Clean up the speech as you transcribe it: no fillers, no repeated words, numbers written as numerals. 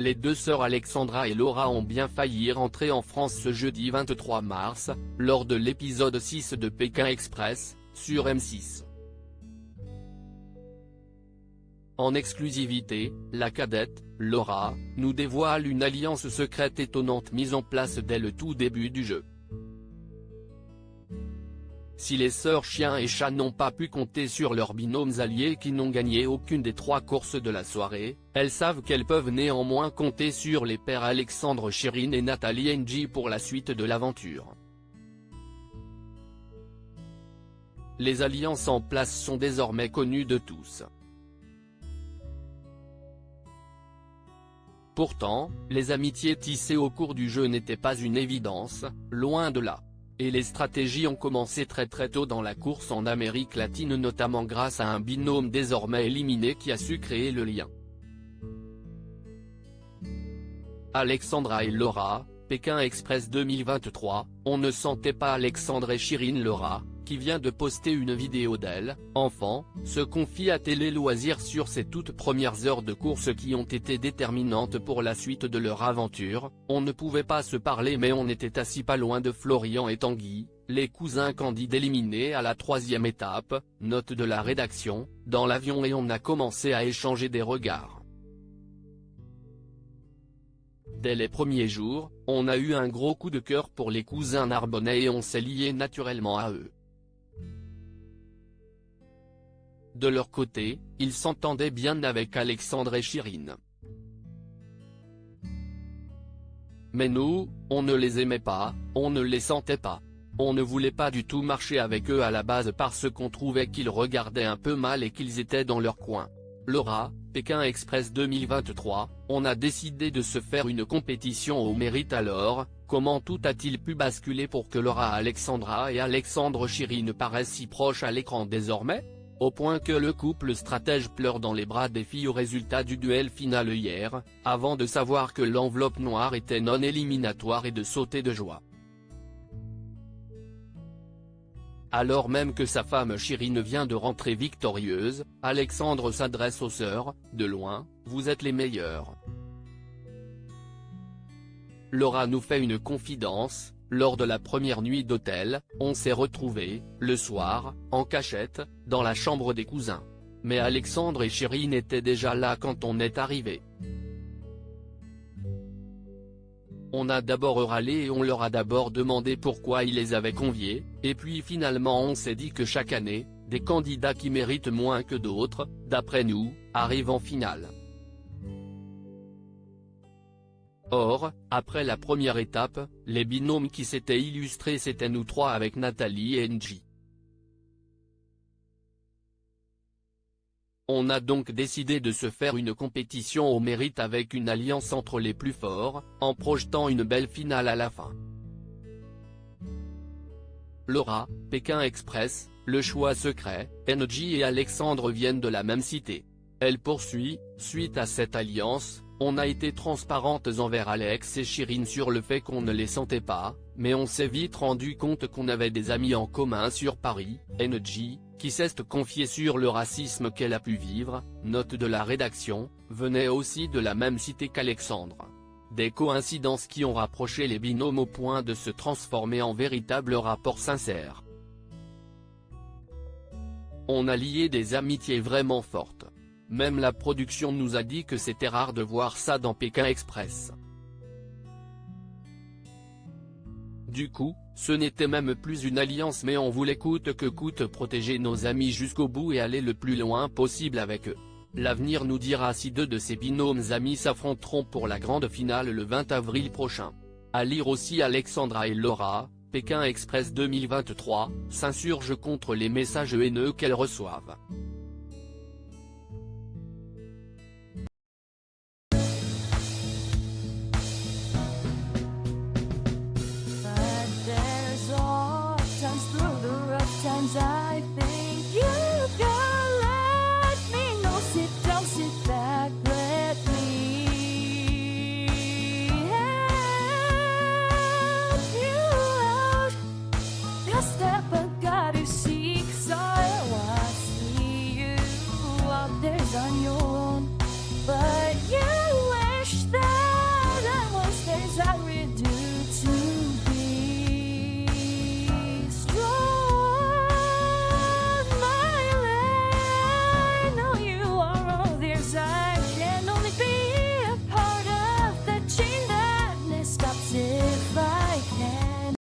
Les deux sœurs Alexandra et Laura ont bien failli rentrer en France ce jeudi 23 mars, lors de l'épisode 6 de Pékin Express, sur M6. En exclusivité, la cadette, Laura, nous dévoile une alliance secrète étonnante mise en place dès le tout début du jeu. Si les sœurs Chien et Chat n'ont pas pu compter sur leurs binômes alliés qui n'ont gagné aucune des 3 courses de la soirée, elles savent qu'elles peuvent néanmoins compter sur les pères Alexandre Chirine et Nathalie Ng pour la suite de l'aventure. Les alliances en place sont désormais connues de tous. Pourtant, les amitiés tissées au cours du jeu n'étaient pas une évidence, loin de là. Et les stratégies ont commencé très tôt dans la course en Amérique latine, notamment grâce à un binôme désormais éliminé qui a su créer le lien. Alexandra et Laura, Pékin Express 2023, on ne sentait pas Alexandre et Chirine. Laura, qui vient de poster une vidéo d'elle, enfant, se confie à Télé Loisirs sur ses toutes premières heures de course qui ont été déterminantes pour la suite de leur aventure. On ne pouvait pas se parler mais on était assis pas loin de Florian et Tanguy, les cousins candides éliminés à la 3e étape, note de la rédaction, dans l'avion, et on a commencé à échanger des regards. Dès les premiers jours, on a eu un gros coup de cœur pour les cousins narbonnais et on s'est lié naturellement à eux. De leur côté, ils s'entendaient bien avec Alexandre et Chirine. Mais nous, on ne les aimait pas, on ne les sentait pas. On ne voulait pas du tout marcher avec eux à la base parce qu'on trouvait qu'ils regardaient un peu mal et qu'ils étaient dans leur coin. Laura, Pékin Express 2023, on a décidé de se faire une compétition au mérite. Alors, comment tout a-t-il pu basculer pour que Laura Alexandra et Alexandre Chirine paraissent si proches à l'écran désormais ? Au point que le couple stratège pleure dans les bras des filles au résultat du duel final hier, avant de savoir que l'enveloppe noire était non éliminatoire et de sauter de joie. Alors même que sa femme Chirine vient de rentrer victorieuse, Alexandre s'adresse aux sœurs, de loin, vous êtes les meilleures. Laura nous fait une confidence. Lors de la première nuit d'hôtel, on s'est retrouvés, le soir, en cachette, dans la chambre des cousins. Mais Alexandre et Chirine étaient déjà là quand on est arrivé. On a d'abord râlé et on leur a d'abord demandé pourquoi ils les avaient conviés, et puis finalement on s'est dit que chaque année, des candidats qui méritent moins que d'autres, d'après nous, arrivent en finale. Or, après la première étape, les binômes qui s'étaient illustrés c'était nous 3 avec Nathalie et Ng. On a donc décidé de se faire une compétition au mérite avec une alliance entre les plus forts, en projetant une belle finale à la fin. Laura, Pékin Express, le choix secret, Ng et Alexandre viennent de la même cité. Elle poursuit, suite à cette alliance, on a été transparentes envers Alex et Chirine sur le fait qu'on ne les sentait pas, mais on s'est vite rendu compte qu'on avait des amis en commun sur Paris. Ng, qui s'est confiée sur le racisme qu'elle a pu vivre, note de la rédaction, venait aussi de la même cité qu'Alexandre. Des coïncidences qui ont rapproché les binômes au point de se transformer en véritable rapport sincère. On a lié des amitiés vraiment fortes. Même la production nous a dit que c'était rare de voir ça dans Pékin Express. Du coup, ce n'était même plus une alliance mais on voulait coûte que coûte protéger nos amis jusqu'au bout et aller le plus loin possible avec eux. L'avenir nous dira si 2 de ces binômes amis s'affronteront pour la grande finale le 20 avril prochain. À lire aussi Alexandra et Laura, Pékin Express 2023, s'insurgent contre les messages haineux qu'elles reçoivent. Times